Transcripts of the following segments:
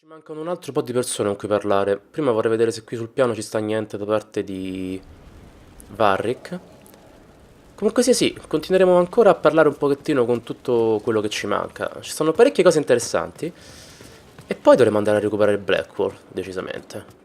Ci mancano un altro po' di persone con cui parlare. Prima vorrei vedere se qui sul piano ci sta niente da parte di Varric. Comunque sia sì, continueremo ancora a parlare un pochettino con tutto quello che ci manca. Ci sono parecchie cose interessanti. E poi dovremo andare a recuperare Blackwall, decisamente.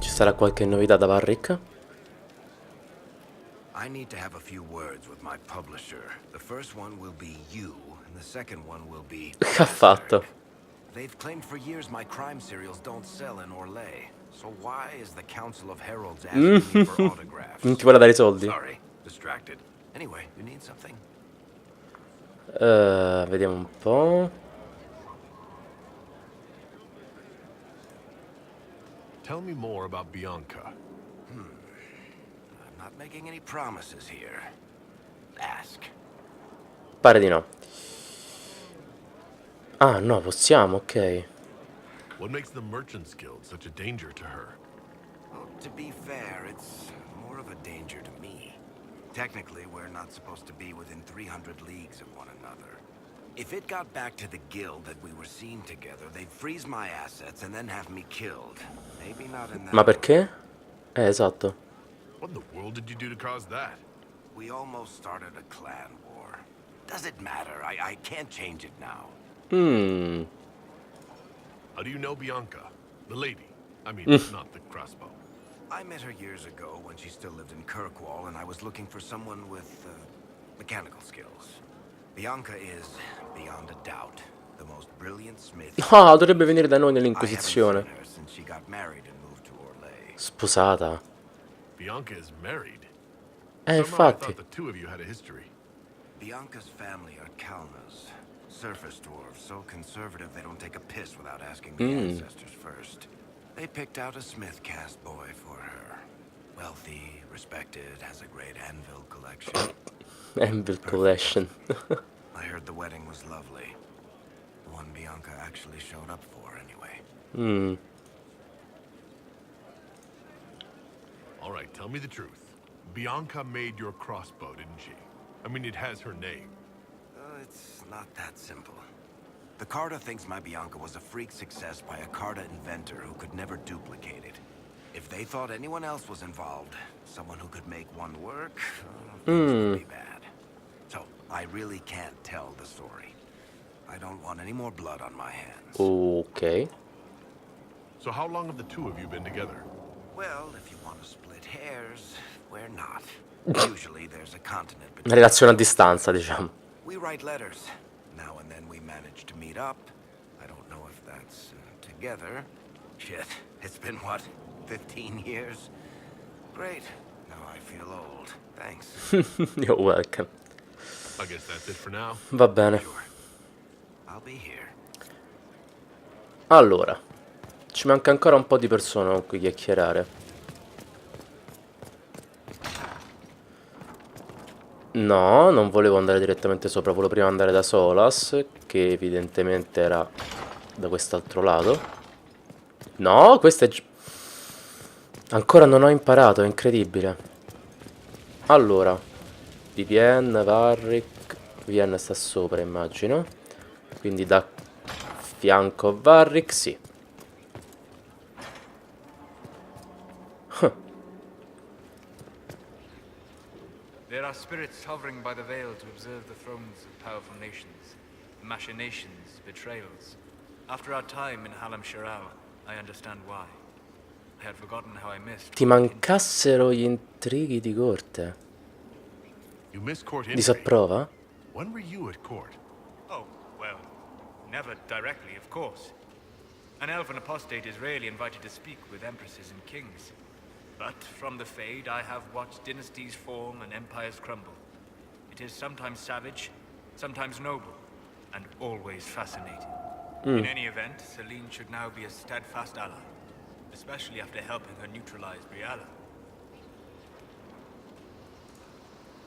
Ci sarà qualche novità da Varric? I need to have a few words with my publisher. The first one will be you, and the second one will be Che ha fatto? They've claimed for years my crime serials don't sell in Orlais. So why is the Council of Heralds asking me for autographs? Non ti vuole dare i soldi? Sorry, distracted. Anyway, you need something? Vediamo un po'. Tell me more about Bianca. I'm not making any promises here. Ask. Pare di no. Ah, no, possiamo, ok. What makes the Merchants Guild such a danger to her? Well, to be fair, it's more of a danger to me. Technically, we're not supposed to be within 300 leagues of one another. If it got back to the guild that we were seen together, they'd freeze my assets and then have me killed. Maybe not in that Ma perché? Esatto. What in the world did you do to cause that? We almost started a clan war. Does it matter? I can't change it now. How do you know Bianca? The lady. I mean, not the crossbow. I met her years ago when she still lived in Kirkwall, and I was looking for someone with mechanical skills. Bianca is, beyond a doubt, the most brilliant smith. Ah, dovrebbe venire da noi I haven't nell'Inquisizione. seen her since she got married and moved to Orlais. Sposata. Bianca is married. Somehow I Infatti. thought the two of you had a history. Bianca's family are Kalnas, surface dwarves, so conservative they don't take a piss without asking the ancestors first. They picked out a smith caste boy for her. Wealthy, respected, has a great anvil collection. Anvil Collection. I heard the wedding was lovely. The one Bianca actually showed up for, anyway. All right, tell me the truth. Bianca made your crossbow, didn't she? I mean, it has her name. It's not that simple. The Carta thinks my Bianca was a freak success by a Carta inventor who could never duplicate it. If they thought anyone else was involved, someone who could make one work, things would be bad. So, I really can't tell the story. I don't want any more blood on my hands. Ok. So how long have the two of you been together? Well, if you want to split hairs, we're not. Usually there's a continent Una between. relazione a distanza, diciamo. We write letters. Now and then we manage to meet up. I don't know if that's together. Shit, it's been what, 15 years? Great. Now I feel old. Thanks. You're welcome. I guess that's it for now. Va bene. Sure. I'll be here. Allora, ci manca ancora un po' di persone con cui chiacchierare. No, non volevo andare direttamente sopra, volevo prima andare da Solas, che evidentemente era da quest'altro lato. No, questo è... Ancora non ho imparato, è incredibile. Allora, Vivienne, Varric... Vivienne sta sopra, immagino. Quindi da fianco a Varric, sì. There are spirits hovering by the veil to observe the thrones of powerful nations, machinations, betrayals. After our time in Halam Shiral, I understand why. I had forgotten how I missed. Ti mancassero gli intrighi di corte. You missed court entry. Disapprova? When were you at court? Oh, well, never directly, of course. An elven apostate is rarely invited to speak with empresses and kings. But from the Fade, I have watched dynasties form and empires crumble. It is sometimes savage, sometimes noble, and always fascinating. In any event, Celine should now be a steadfast ally, especially after helping her neutralize Briala.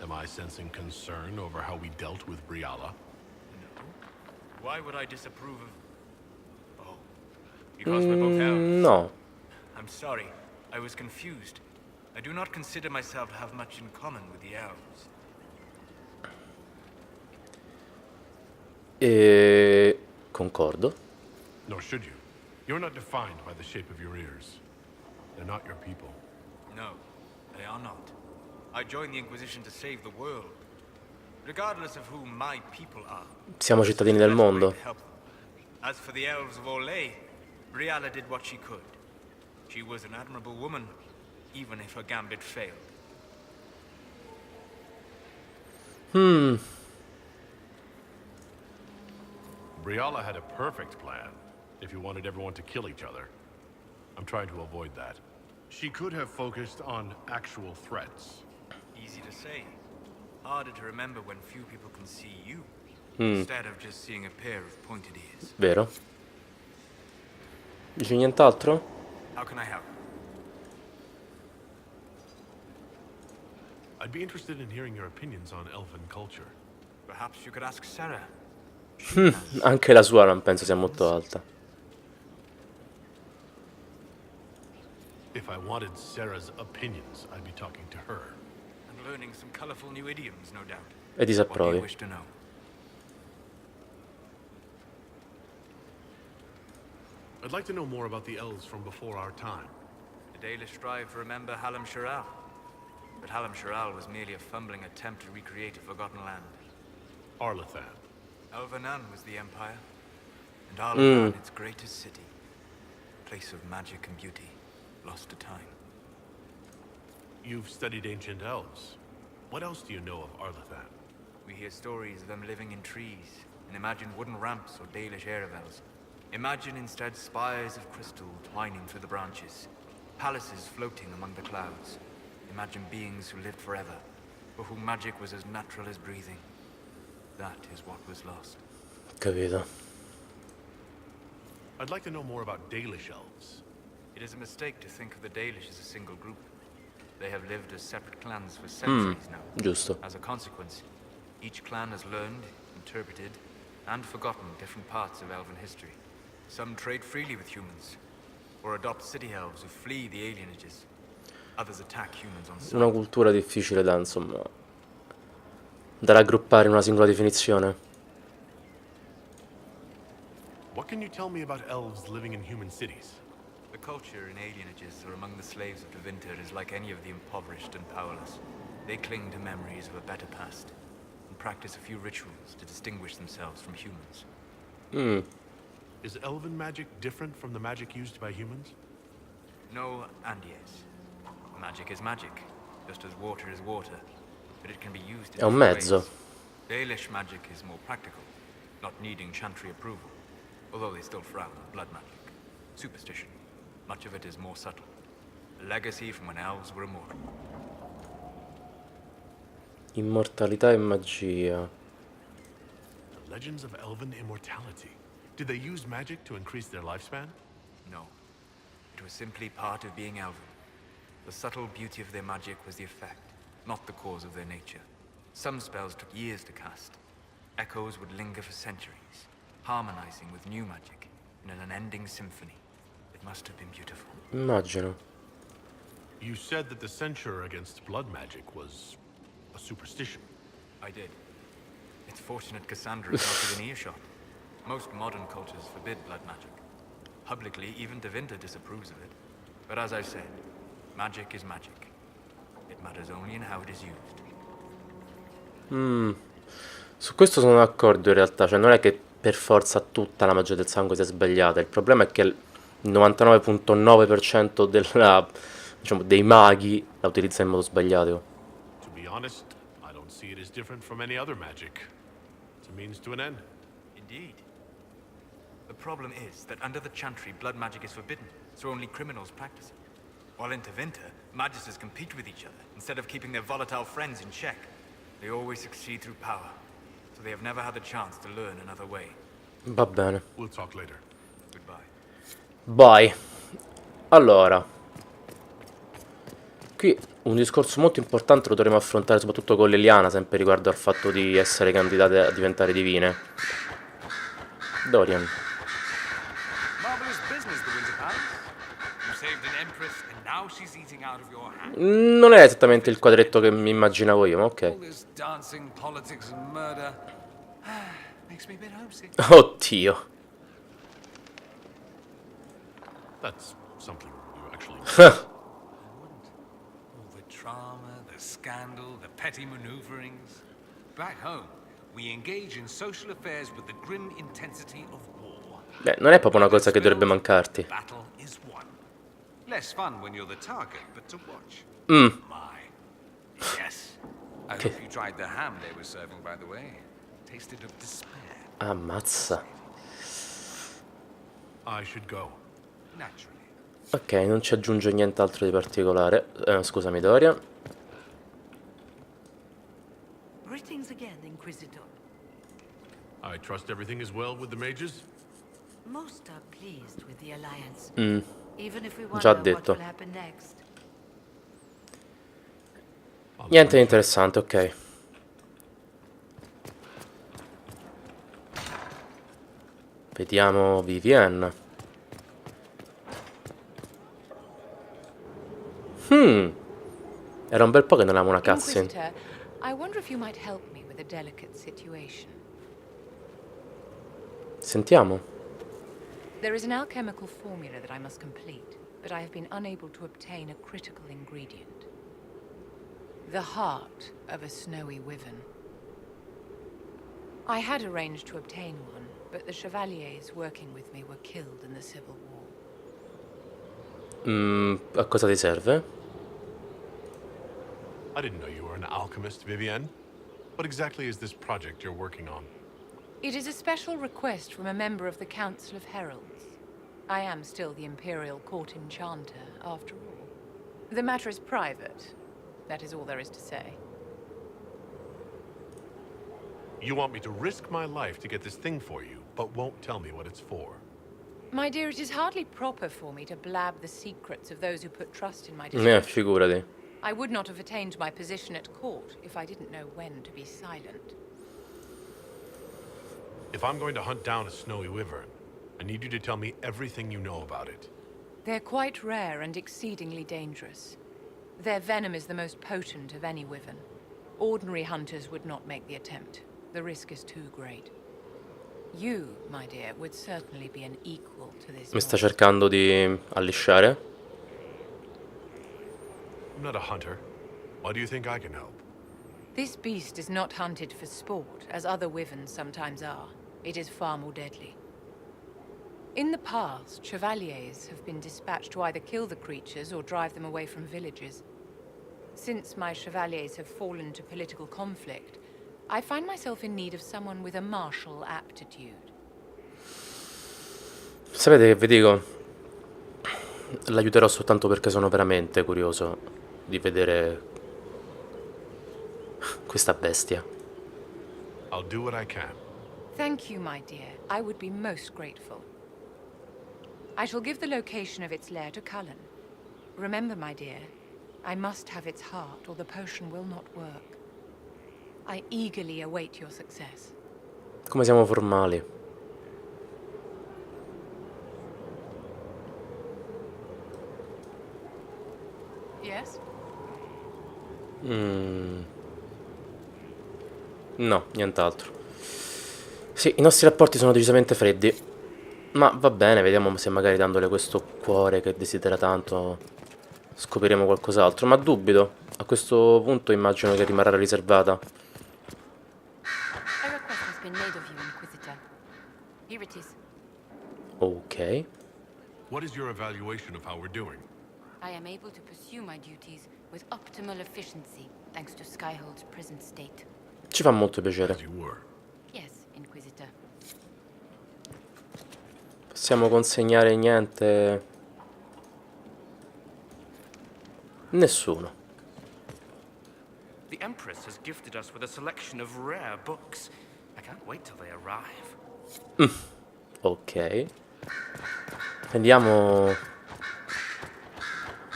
Am I sensing concern over how we dealt with Briala? No. Why would I disapprove of... Oh. Because we're both elves. No. I'm sorry. I was confused. I do not consider myself to have much in common with the elves. Concordo. Nor should you. You're not defined by the shape of your ears. They're not your people. No, they are not. I joined the Inquisition to save the world. Regardless of who my people are. Siamo cittadini del mondo. As for the elves of Orlais, Briala did what she could. She was an admirable woman, even if her gambit failed. Briala had a perfect plan, if you wanted everyone to kill each other. I'm trying to avoid that. She could have focused on actual threats. Easy to say. Harder to remember when few people can see you. Instead of just seeing a pair of pointed ears. Vero? Dici nient'altro? How can I help? I'd be interested in hearing your opinions on elven culture. Perhaps you could ask Sarah. Anche la sua non penso sia molto alta. If I wanted Sarah's opinions, I'd be talking to her. And learning some colorful new idioms, no doubt. E What do you disapprovi. wish to know? I'd like to know more about the elves from before our time. The Dalish strive to remember Hallam Shiral. But Hallam Shiral was merely a fumbling attempt to recreate a forgotten land. Arlathan. Elvanan was the empire, and Arlathan its greatest city. Place of magic and beauty, lost to time. You've studied ancient elves. What else do you know of Arlathan? We hear stories of them living in trees, and imagine wooden ramps or Dalish aeravels. Imagine instead spires of crystal twining through the branches, palaces floating among the clouds. Imagine beings who lived forever, for whom magic was as natural as breathing. That is what was lost. Capito. I'd like to know more about Dalish elves. It is a mistake to think of the Dalish as a single group. They have lived as separate clans for centuries now. Giusto. As a consequence, each clan has learned, interpreted, and forgotten different parts of elven history. Some trade freely with humans, or adopt city elves who flee the alienages. Others attack humans on sight. Una cultura difficile da, insomma, da raggruppare in una singola definizione. What can you tell me about elves living in human cities? The culture in alienages or among the slaves of Tevinter is like any of the impoverished and powerless. They cling to memories of a better past, and practice a few rituals to distinguish themselves from humans. Is elven magic different from the magic used by humans? No and yes. Magic is magic, just as water is water, but it can be used in È un different mezzo. ways. Dalish magic is more practical, not needing chantry approval, although they still frown on blood magic. Superstition, much of it is more subtle. A legacy from when elves were immortal. Immortalità e magia. The legends of elven immortality. Did they use magic to increase their lifespan? No. It was simply part of being elven. The subtle beauty of their magic was the effect, not the cause of their nature. Some spells took years to cast. Echoes would linger for centuries, harmonizing with new magic in an unending symphony. It must have been beautiful. Immagino. You said that the censure against blood magic was a superstition. I did. It's fortunate Cassandra is not within earshot. Most modern cultures forbid blood magic. Publicly, even Tevinter disapproves of it. But as I said, magic is magic. It matters only in how it is used. Su questo sono d'accordo in realtà, cioè non è che per forza tutta la magia del sangue sia sbagliata, il problema è che il 99,9% della, diciamo, dei maghi la utilizza in modo sbagliato. To be honest, I don't see it as different from any other magic. It's a means to an end. Indeed. The problem is that under the chantry, blood magic is forbidden, so only criminals practice it. While in Tevinter, magisters compete with each other, instead of keeping their volatile friends in check. They always succeed through power, so they have never had the chance to learn another way. Va bene. We'll talk later. Goodbye. Bye. Allora, qui Un discorso molto importante lo dovremo affrontare soprattutto con Leliana, sempre riguardo al fatto di essere candidate a diventare divine. Dorian. Marvelous business, the Winter Palace. You saved an empress, and now she's eating out of your hand. Non è esattamente il quadretto che mi immaginavo io, ma ok. All this dancing, politics, and murder makes me a bit homesick. Oddio. That's something you actually... All the drama, the scandal, the petty maneuverings. Back home, we engage in social affairs with the grim intensity of war. Beh, non è proprio una cosa che dovrebbe mancarti. Battle is won. Less fun when you're the target, but to watch. My. Yes. I hope you tried the ham they were serving, by the way. Tasted of despair. Ammazza. I should go. Naturally. Ok, non ci aggiunge nient'altro di particolare. Scusami, Dorian. Greetings again, Inquisitor. I trust everything is well with the mages? Most are pleased with the alliance, Mm. even if we Già wonder what detto. will happen next. Niente di interessante, ok. Vediamo Vivienne. Era un bel po' che non avevamo una cutscene. Inquisitor, I wonder if you might help me with a delicate situation. Sentiamo. There is an alchemical formula that I must complete, but I have been unable to obtain a critical ingredient. The heart of a snowy wyvern. I had arranged to obtain one, but the chevaliers working with me were killed in the Civil War. A cosa ti serve? I didn't know you were an alchemist, Vivienne. What exactly is this project you're working on? It is a special request from a member of the Council of Heralds. I am still the Imperial Court Enchanter, after all. The matter is private. That is all there is to say. You want me to risk my life to get this thing for you, but won't tell me what it's for. My dear, it is hardly proper for me to blab the secrets of those who put trust in my discretion. Figurati. I would not have attained my position at court if I didn't know when to be silent. If I'm going to hunt down a snowy wyvern, I need you to tell me everything you know about it. They're quite rare and exceedingly dangerous. Their venom is the most potent of any wyvern. Ordinary hunters would not make the attempt. The risk is too great. You, my dear, would certainly be an equal to this. Mi sta cercando di allisciare? I'm not a hunter. Why do you think I can help? This beast is not hunted for sport, as other wyverns sometimes are. It is far more deadly. In the past, chevaliers have been dispatched to either kill the creatures or drive them away from villages. Since my chevaliers have fallen to political conflict, I find myself in need of someone with a martial aptitude. Sapete che vi dico? L'aiuterò soltanto perché sono veramente curioso di vedere questa bestia. I'll do what I can. Thank you, my dear. I would be most grateful. I shall give the location of its lair to Cullen. Remember, my dear, I must have its heart or the potion will not work. I eagerly await your success. Come siamo formali. Yes? No, nient'altro. Sì, i nostri rapporti sono decisamente freddi. Ma va bene, vediamo se magari dandole questo cuore che desidera tanto scopriremo qualcos'altro. Ma dubito. A questo punto immagino che rimarrà riservata. A request has been made of you, Inquisitor. Here it is. Ok. What is your evaluation of how we're doing? I am able to pursue my duties with optimal efficiency, thanks to Skyhold's present state. Ci fa molto piacere. As you were. Yes, Inquisitor. Possiamo consegnare niente. Nessuno. The Empress has gifted us with a selection of rare books. I can't wait till they arrive. Ok. Vediamo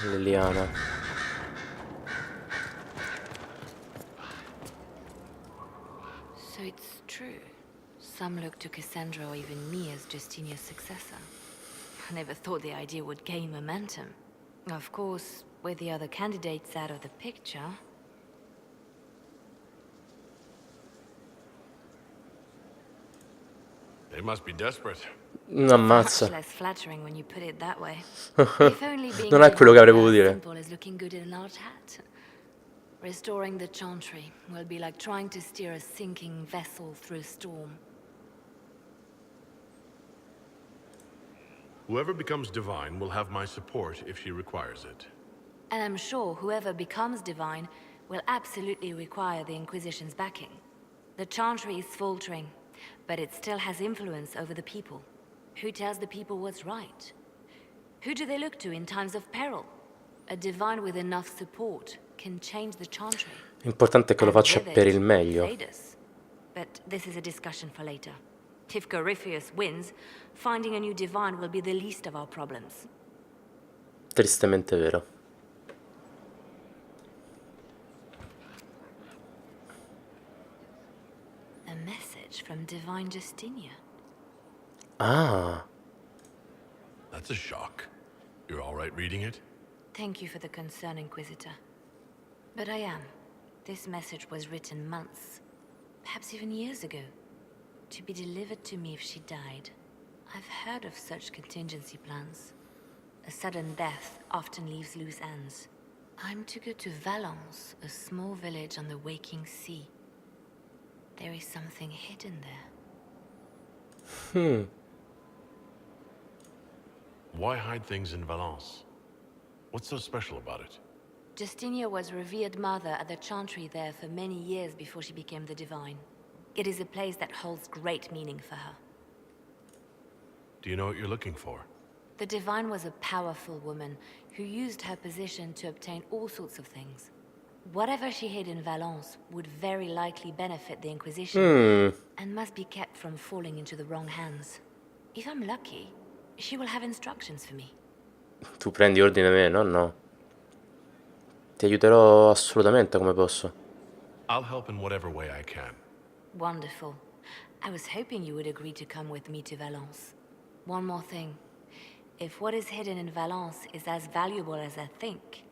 Leliana. So it's true. Some look to Cassandra or even me as Justinia's successor. I never thought the idea would gain momentum. Of course, with the other candidates out of the picture... They must be desperate. Much Ammazza. less flattering when you put it that way. If only being Non è quello che avrei as voluto dire. simple as looking good in an art hat. Restoring the Chantry will be like trying to steer a sinking vessel through a storm. Whoever becomes divine will have my support if she requires it. And I'm sure whoever becomes divine will absolutely require the Inquisition's backing. The Chantry is faltering, but it still has influence over the people. Who tells the people what's right? Who do they look to in times of peril? A divine with enough support can change the Chantry. L'importante è che lo faccia per il meglio. Thedas. But this is a discussion for later. If Gorifius wins, finding a new divine will be the least of our problems. Tristemente vero. A message from Divine Justinia. Ah, That's a shock. You're all right reading it? Thank you for the concern, Inquisitor. But I am. This message was written months, perhaps even years ago, to be delivered to me if she died. I've heard of such contingency plans. A sudden death often leaves loose ends. I'm to go to Valence, a small village on the waking sea. There is something hidden there. Why hide things in Valence? What's so special about it? Justinia was revered mother at the Chantry there for many years before she became the Divine. It is a place that holds great meaning for her. Do you know what you're looking for? The Divine was a powerful woman who used her position to obtain all sorts of things. Whatever she hid in Valence would very likely benefit the Inquisition and must be kept from falling into the wrong hands. If I'm lucky, she will have instructions for me. tu prendi ordine da me, no? No. Ti aiuterò assolutamente come posso. I'll help in whatever way I can. Wonderful. I was hoping you would agree to come with me to Valence. One more thing. If what is hidden in Valence is as valuable as I think,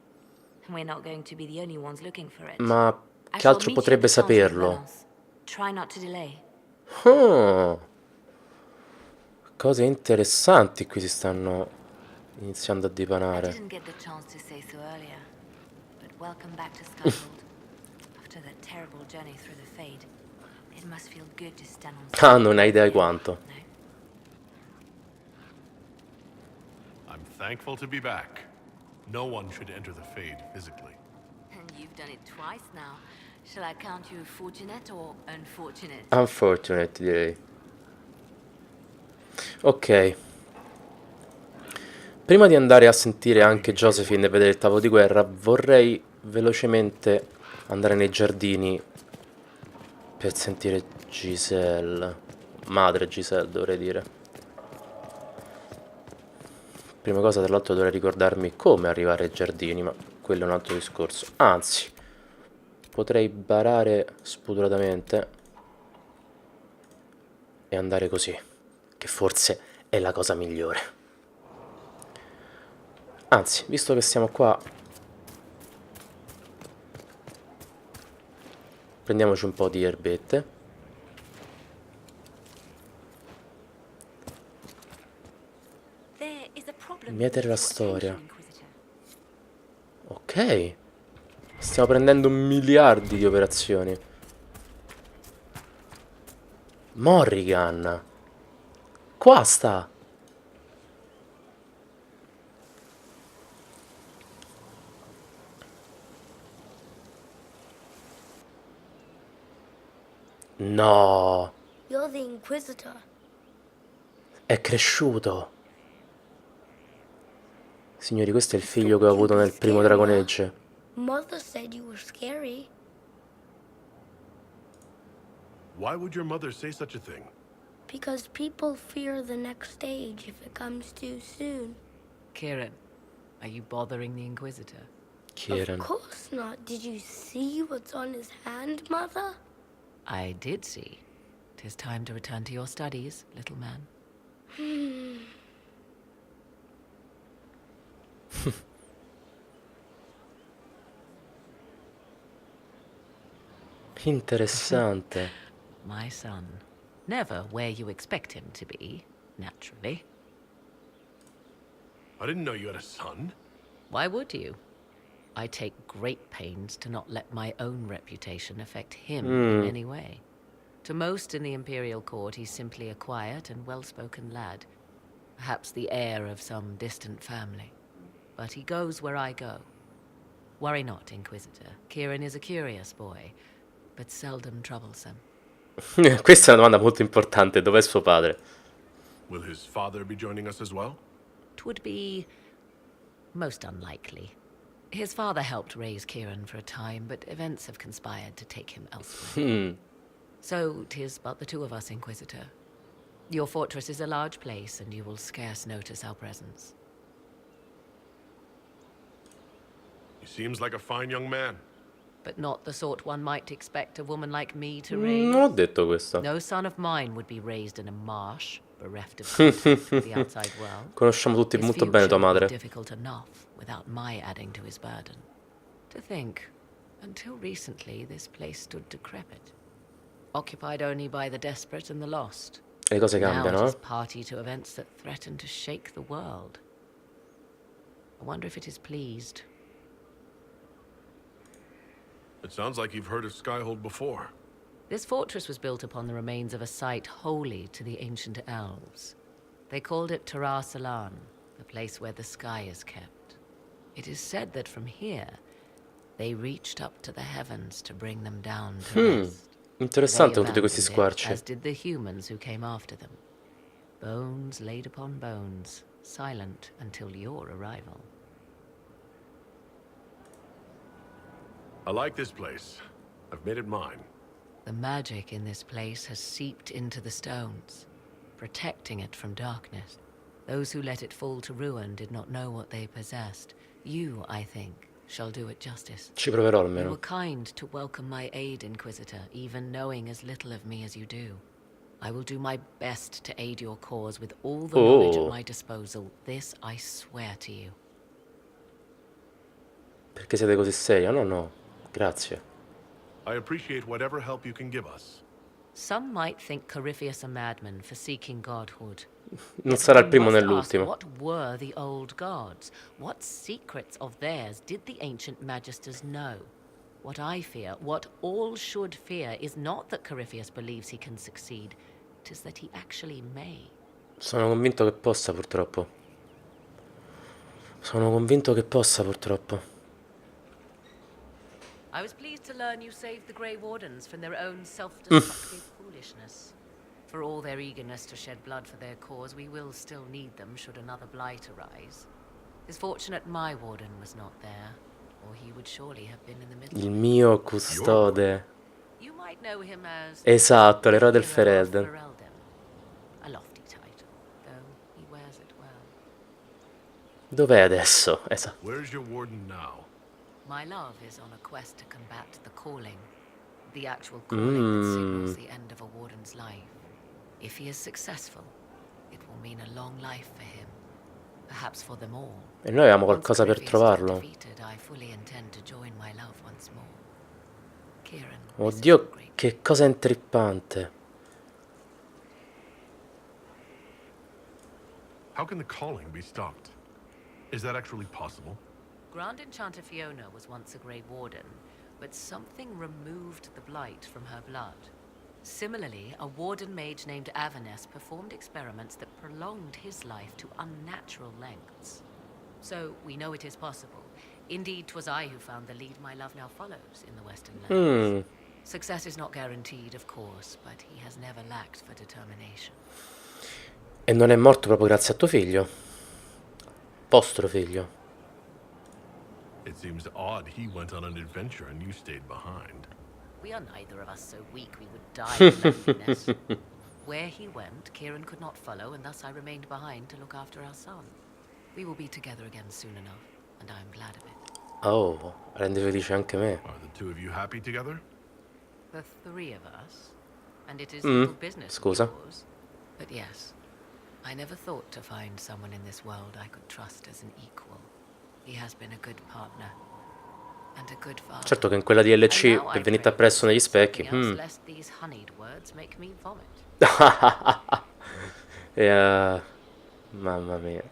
we're not going to be the only ones looking for it. Ma I che shall altro meet you at potrebbe the Chantry in saperlo? Valence. Try not to delay. Ah, cose interessanti qui si stanno iniziando a I dipanare. didn't get the chance to say so earlier, but welcome back to Skyhold. After that terrible journey through the Fade, it must feel good to stand on Ah, non hai idea di quanto. No? I'm thankful to be back. No one should enter the Fade physically. And you've done it twice now. Shall I count you fortunate or unfortunate? Unfortunate, direi. Ok. Prima di andare a sentire anche Josephine e vedere il tavolo di guerra, vorrei velocemente andare nei giardini per sentire Giselle. Madre Giselle, dovrei dire. Prima cosa, tra l'altro, dovrei ricordarmi come arrivare ai giardini, ma quello è un altro discorso. Anzi, potrei barare spudoratamente e andare così, che forse è la cosa migliore. Anzi, visto che siamo qua, prendiamoci un po' di erbette. Mietere la storia. Ok. Stiamo prendendo miliardi di operazioni. Morrigan. Qua sta. No. You're the Inquisitor. È cresciuto. Signori, questo è il figlio che ho avuto nel primo Dragon Age. Mother said you were scary. Why would your mother say such a thing? Because people fear the next stage if it comes too soon. Kieran, are you bothering the Inquisitor? Kieran. Of course not. Did you see what's on his hand, Mother? I did see. 'Tis time to return to your studies, little man. Interessante. My son. Never where you expect him to be, naturally. I didn't know you had a son. Why would you? I take great pains to not let my own reputation affect him in any way. To most in the Imperial Court, he's simply a quiet and well-spoken lad. Perhaps the heir of some distant family. But he goes where I go. Worry not, Inquisitor. Kieran is a curious boy, but seldom troublesome. Questa è una domanda molto importante. Dov'è suo padre? Will his father be joining us as well? 'Twould be most unlikely. His father helped raise Kieran for a time, but events have conspired to take him elsewhere. So 'tis but the two of us, Inquisitor. Your fortress is a large place, and you will scarce notice our presence. He seems like a fine young man. But not the sort one might expect a woman like me to raise. Non ho detto questo. No son of mine would be raised in a marsh, bereft of contact with the outside world. Conosciamo tutti His molto bene tua future would madre. be difficult enough without my adding to his burden. To think, until recently, this place stood decrepit, occupied only by the desperate and the lost. E le cose Now cambiano, it is eh? party to events that threaten to shake the world. I wonder if it is pleased. It sounds like you've heard of Skyhold before. This fortress was built upon the remains of a site holy to the ancient elves. They called it Salan, the place where the sky is kept. It is said that from here, they reached up to the heavens to bring them down to rest. Interessante They con tutti questi abandoned it, squarci. as did the humans who came after them. Bones laid upon bones, silent until your arrival. I like this place. I've made it mine. The magic in this place has seeped into the stones, protecting it from darkness. Those who let it fall to ruin did not know what they possessed. You, I think, shall do it justice. Ci proverò You almeno. were kind to welcome my aid, Inquisitor, even knowing as little of me as you do. I will do my best to aid your cause with all the knowledge at my disposal. This I swear to you. Perché siete così seria? No, no. Grazie. I appreciate whatever help you can give us. Some might think Corypheus a madman for seeking godhood. Non sarà il We primo must né ask, l'ultimo. what were the old gods? What secrets of theirs did the ancient magisters know? What I fear, what all should fear, is not that Corypheus believes he can succeed. 'Tis that he actually may. Sono convinto che possa, purtroppo. Sono convinto che possa, purtroppo. I was pleased to learn you saved the Grey Wardens from their own self-destructive foolishness. For all their eagerness to shed blood for their cause, we will still need them should another blight arise. It's fortunate my warden was not there, or he would surely have been in the middle. Il mio custode. You might know him as Esatto, l'eroe del Hero of Ferelden. Ferelden. A lofty title, though he wears it well. Dov'è adesso? Esatto. Where's your warden now? My love is on a quest to combat the calling. The actual calling that signals the end of a warden's life. If he is successful, it will mean a long life for him. Perhaps for them all. E noi avevamo Once qualcosa per Corypheus is trovarlo. defeated, I fully intend to join my love once more. Kieran, Oddio, che cosa intrippante. How can the calling be stopped? Is that actually possible? Grand Enchanter Fiona was once a Grey Warden, but something removed the blight from her blood. Similarly, a warden mage named Avernus performed experiments that prolonged his life to unnatural lengths. So, we know it is possible. Indeed, 'twas I who found the lead my love now follows in the Western lands. Success is not guaranteed, of course, but he has never lacked for determination. E non è morto proprio grazie a tuo figlio? Vostro figlio. It seems odd he went on an adventure and you stayed behind. We are neither of us so weak we would die of loneliness. Where he went, Kieran could not follow, and thus I remained behind to look after our son. We will be together again soon enough, and I am glad of it. Oh, rende felice anche me. Are the two of you happy together? The three of us, and it is little business of Scusa. yours. But yes, I never thought to find someone in this world I could trust as an equal. He has been a good partner and a good father. Certo che in quella DLC è venuta appresso negli specchi. Lest these honeyed words make me vomit. Mamma mia.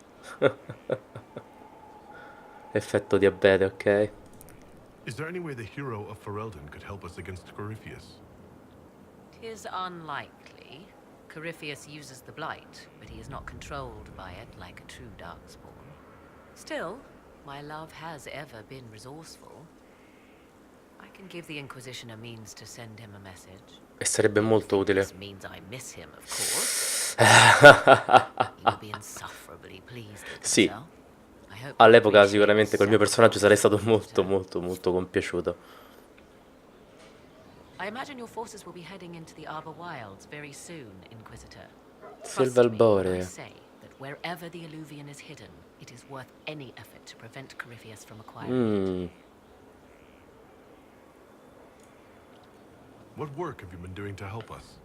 Effetto diabete, ok. Is there any way the hero of Ferelden could help us against Corypheus? 'Tis unlikely. Corypheus uses the blight, but he is not controlled by it like a true darkspawn. Still, my love has ever been resourceful. I can give the Inquisition a means to send him a message. E sarebbe molto utile. This means I miss him, of course. He'll be insufferably pleased with Sì. himself. I hope he All'epoca appreciates sicuramente col mio personaggio sarei stato Inquisitor. molto compiaciuto. I imagine your forces will be heading into the Arbor Wilds very soon, Inquisitor. Selva Trust me when I arborea. say that wherever the Alluvian is hidden, it is worth any effort to prevent Corypheus from acquiring it. What work have you been doing to help us?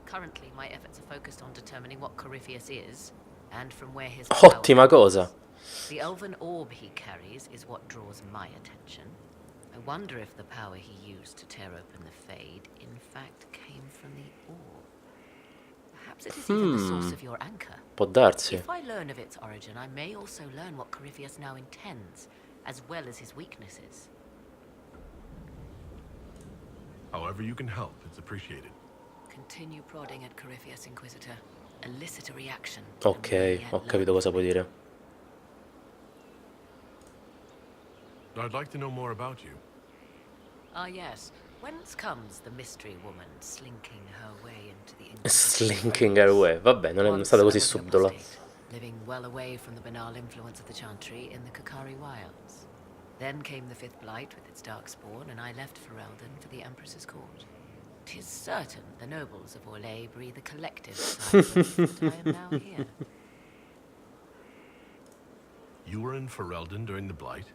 Currently, my efforts are focused on determining what Corypheus is, and from where his Ottima power cosa. comes. The elven orb he carries is what draws my attention. I wonder if the power he used to tear open the Fade, in fact, came from the orb. Perhaps it is even the source of your anchor. Può darsi. If I learn of its origin, I may also learn what Corypheus now intends, as well as his weaknesses. However you can help, it's appreciated. Continue prodding at Corypheus, Inquisitor. Elicit a reaction. Ok, ho capito cosa vuoi dire. I'd like to know more about you. Ah, yes. Whence comes the mystery woman slinking her way into the Inquisition? Slinking away. Vabbè, non è Once stata I così was the subdola. apostate, living well away from the banal influence of the Chantry in the Kakari Wilds. Then came the Fifth Blight with its darkspawn, and I left Ferelden for the Empress's court. 'Tis certain the nobles of Orlais breathe a collective sigh of relief that I am now here. You were in Ferelden during the Blight?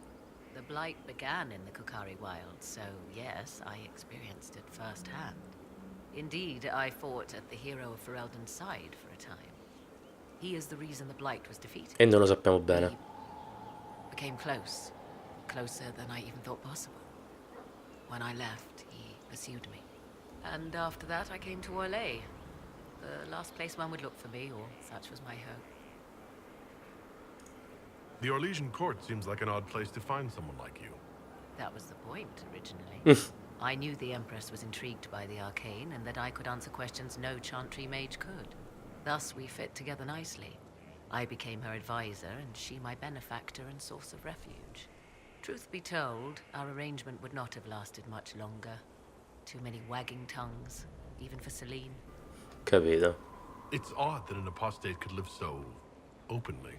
The Blight began in the Kakari Wilds, so yes, I experienced it firsthand. Indeed, I fought at the hero of Ferelden's side for a time. He is the reason the Blight was defeated. E non lo sappiamo bene. We became close. Closer than I even thought possible. When I left, he pursued me. And after that, I came to Orlais. The last place one would look for me, or such was my hope. The Orlesian court seems like an odd place to find someone like you. That was the point, originally. I knew the Empress was intrigued by the arcane, and that I could answer questions no Chantry mage could. Thus, we fit together nicely. I became her advisor, and she my benefactor and source of refuge. Truth be told, our arrangement would not have lasted much longer. Too many wagging tongues, even for Celine. Capito. It's odd that an apostate could live so openly.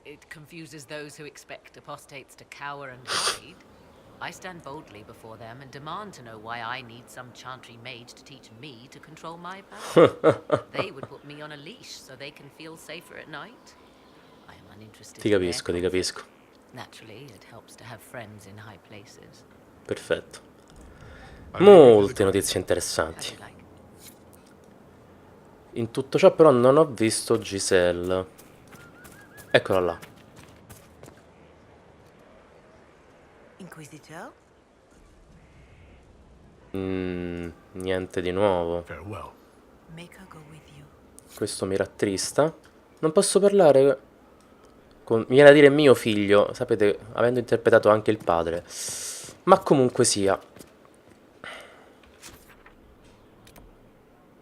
It confuses those who expect apostates to cower and hide. I stand boldly before them and demand to know why I need some Chantry mage to teach me to control my power. They would put me on a leash so they can feel safer at night. I am uninterested. Ti capisco, ti capisco. Naturally, it helps to have friends in high places. Perfetto. Molte notizie interessanti. In tutto ciò però non ho visto Giselle. Eccola là. Inquisitor? Niente di nuovo. Farewell. Make her go with you. Questo mi rattrista. Non posso parlare con... Mi viene a dire mio figlio, sapete, avendo interpretato anche il padre. Ma comunque sia.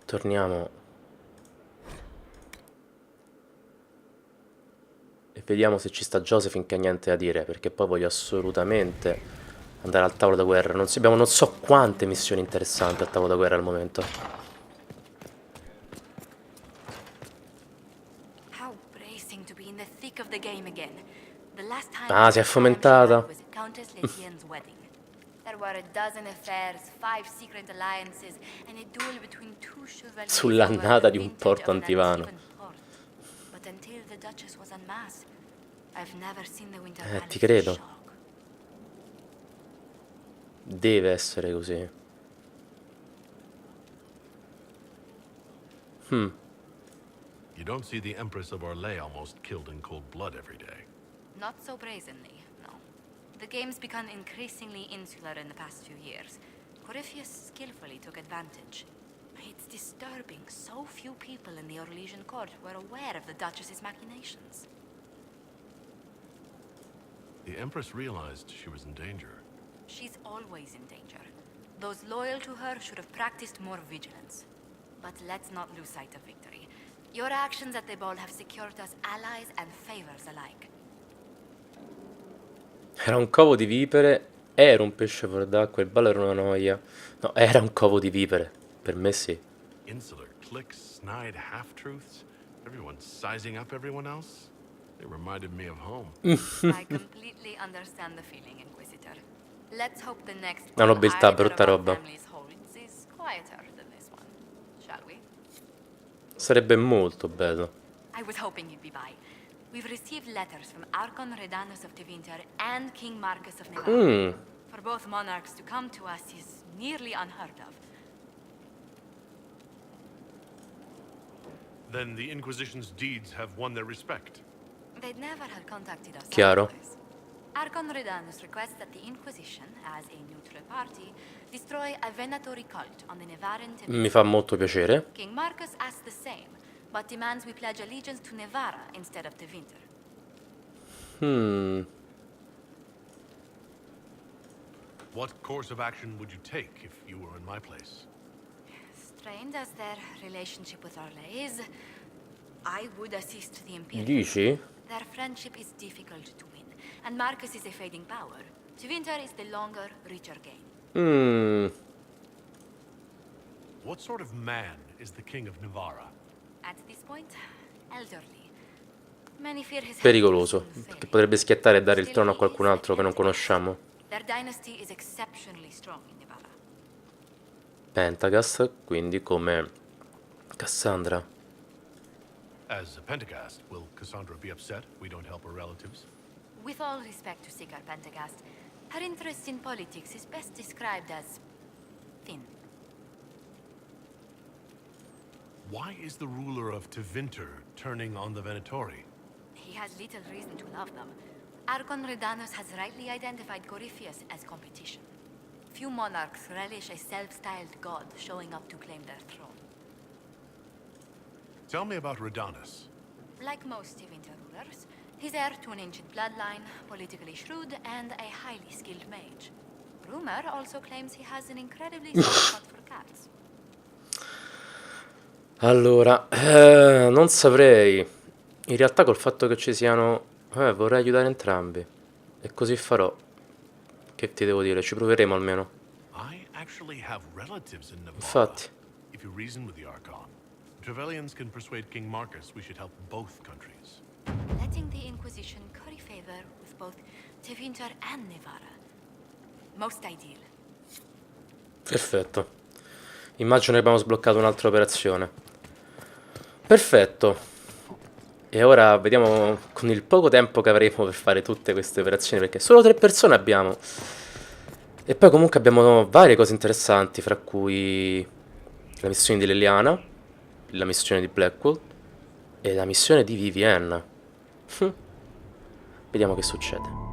Torniamo. E vediamo se ci sta Josephine che ha niente da dire, perché poi voglio assolutamente andare al tavolo da guerra. Abbiamo non so quante missioni interessanti al tavolo da guerra al momento. Ah, si è fomentata. Sull'annata di un porto antivano. Ti credo. Deve essere così. You don't see the Empress of Orlais almost killed in cold blood every day. Not so brazenly, no. The game's become increasingly insular in the past few years. Corypheus skillfully took advantage. It's disturbing so few people in the Orlesian court were aware of the Duchess's machinations. The Empress realized she was in danger. She's always in danger. Those loyal to her should have practiced more vigilance. But let's not lose sight of victory. Your actions at the ball have secured us allies and favors alike. Era un covo di vipere, era un pesce fuor d'acqua, il ballo era una noia. No, era un covo di vipere. Per me sì. Insular cliques, snide half-truths, everyone sizing up everyone else. They reminded me of home. I completely understand the feeling, Inquisitor. Let's hope the next La nobiltà, either brutta of our roba. families holds is quieter than this one. Shall we? Sarebbe molto bello. I was hoping you'd be by. We've received letters from Archon Redanus of Tevinter and King Marcus of Navarre. For both monarchs to come to us is nearly unheard of. Then the Inquisition's deeds have won their respect. They'd never have contacted us Chiaro. otherwise. Archon Redanus requests that the Inquisition, as a neutral party, destroy a venatory cult on the Nevarran territory. Mi fa molto piacere. King Marcus asks the same, but demands we pledge allegiance to Nevarra instead of Tevinter. What course of action would you take if you were in my place? Strained as their relationship with Orlais is, I would assist the Imperium. Dici? Their friendship is difficult to win, and Marcus is a fading power. Tevinter is the longer, richer game. What sort of man is the King of Navarra? At this point, elderly. Many fear his Pericoloso. health will Perché fail. potrebbe schiattare e dare il Still, trono a he qualcun is altro che non conosciamo. Their dynasty is exceptionally strong in Navarra. Pentagast, quindi come Cassandra. As a Pentagast, will Cassandra be upset we don't help her relatives? With all respect to Sigar Pentagast, her interest in politics is best described as thin. Why is the ruler of Tevinter turning on the Venatori? He has little reason to love them. Archon Redanus has rightly identified Corypheus as competition. Few monarchs relish a self-styled god showing up to claim their throne. Tell me about Redanus. Like most Tevinter rulers, he's heir to an ancient bloodline, politically shrewd, and a highly skilled mage. Rumor also claims he has an incredibly soft spot for cats. Allora, non saprei. In realtà col fatto che ci siano... vorrei aiutare entrambi. E così farò. Che ti devo dire? Ci proveremo almeno. I actually have relatives in Navarra. Infatti. If you reason with the Archon, Trevelyan's can persuade King Marcus we should help both countries. Letting the Inquisition curry favor with both Tevinter and Navarra. Most ideal. Perfetto. Immagino che abbiamo sbloccato un'altra operazione. Perfetto. E ora vediamo con il poco tempo che avremo per fare tutte queste operazioni, perché solo 3 persone abbiamo. E poi comunque abbiamo varie cose interessanti, fra cui la missione di Leliana, la missione di Blackwell e la missione di Vivienne. Vediamo che succede.